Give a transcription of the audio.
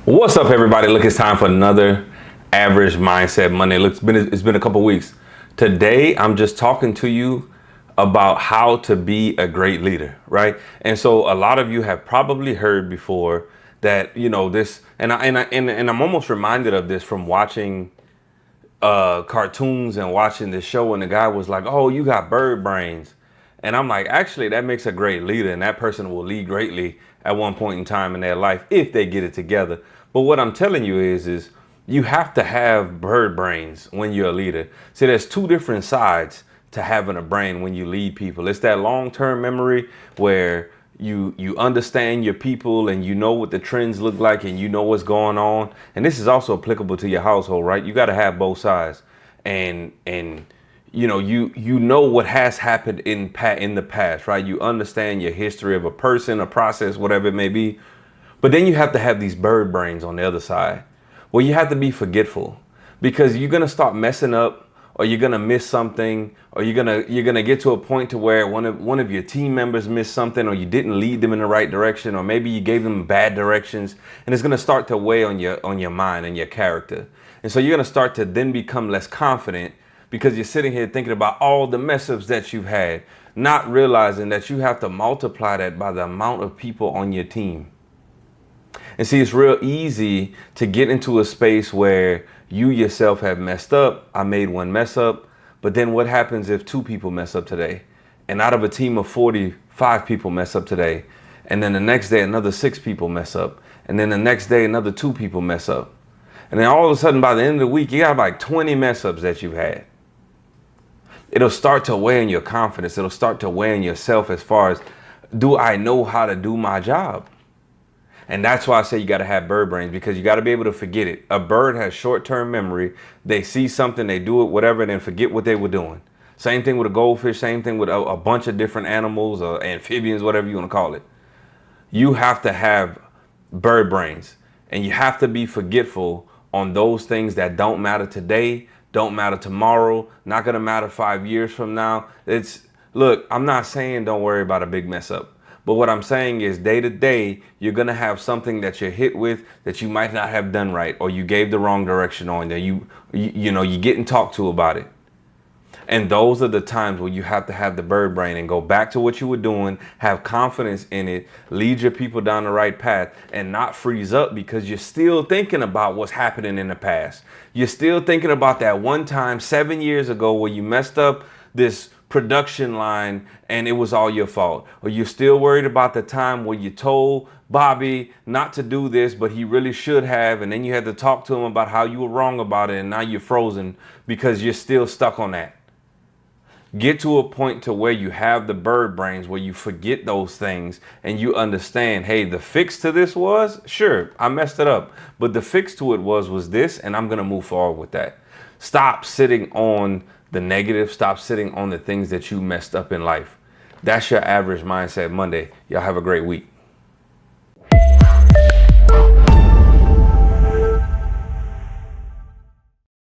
What's up, everybody? Look, it's time for another Average Mindset Monday. Look, it's been a couple weeks. Today, I'm just talking to you about how to be a great leader, right? And so, a lot of you have probably heard before that this, and I'm almost reminded of this from watching cartoons and watching this show, and the guy was like, "Oh, you got bird brains," and I'm like, actually, that makes a great leader, and that person will lead greatly at one point in time in their life if they get it together. But what I'm telling you is you have to have bird brains when you're a leader. See, there's two different sides to having a brain when you lead people. It's that long-term memory where you understand your people and you know what the trends look like and you know what's going on. And this is also applicable to your household, right? You got to have both sides. And you know what has happened in the past, right? You understand your history of a person, a process, whatever it may be. But then you have to have these bird brains on the other side where you have to be forgetful because you're going to start messing up, or you're going to miss something, or you're going to get to a point to where one of your team members missed something, or you didn't lead them in the right direction, or maybe you gave them bad directions, and it's going to start to weigh on your mind and your character. And so you're going to start to then become less confident because you're sitting here thinking about all the mess ups that you've had, not realizing that you have to multiply that by the amount of people on your team. And see, it's real easy to get into a space where you yourself have messed up. I made one mess up. But then what happens if two people mess up today? And out of a team of 45 people mess up today. And then the next day, another 6 people mess up. And then the next day, another 2 people mess up. And then all of a sudden, by the end of the week, you got like 20 mess ups that you've had. It'll start to weigh on your confidence. It'll start to weigh on yourself as far as, do I know how to do my job? And that's why I say you got to have bird brains, because you got to be able to forget it. A bird has short-term memory. They see something, they do it, whatever, and then forget what they were doing. Same thing with a goldfish, same thing with a bunch of different animals or amphibians, whatever you want to call it. You have to have bird brains, and you have to be forgetful on those things that don't matter today, don't matter tomorrow, not going to matter 5 years from now. Look, I'm not saying don't worry about a big mess up. But what I'm saying is day to day, you're going to have something that you're hit with that you might not have done right, or you gave the wrong direction on, that you're getting talked to about it. And those are the times where you have to have the bird brain and go back to what you were doing, have confidence in it, lead your people down the right path, and not freeze up because you're still thinking about what's happening in the past. You're still thinking about that one time 7 years ago where you messed up this production line and it was all your fault. Or you're still worried about the time where you told Bobby not to do this, but he really should have, and then you had to talk to him about how you were wrong about it, and now you're frozen because you're still stuck on that. Get to a point to where you have the bird brains, where you forget those things and you understand, hey, the fix to this was, sure, I messed it up, but the fix to it was this, and I'm going to move forward with that. Stop sitting on the negative. Stop sitting on the things that you messed up in life. That's your Average Mindset Monday. Y'all have a great week.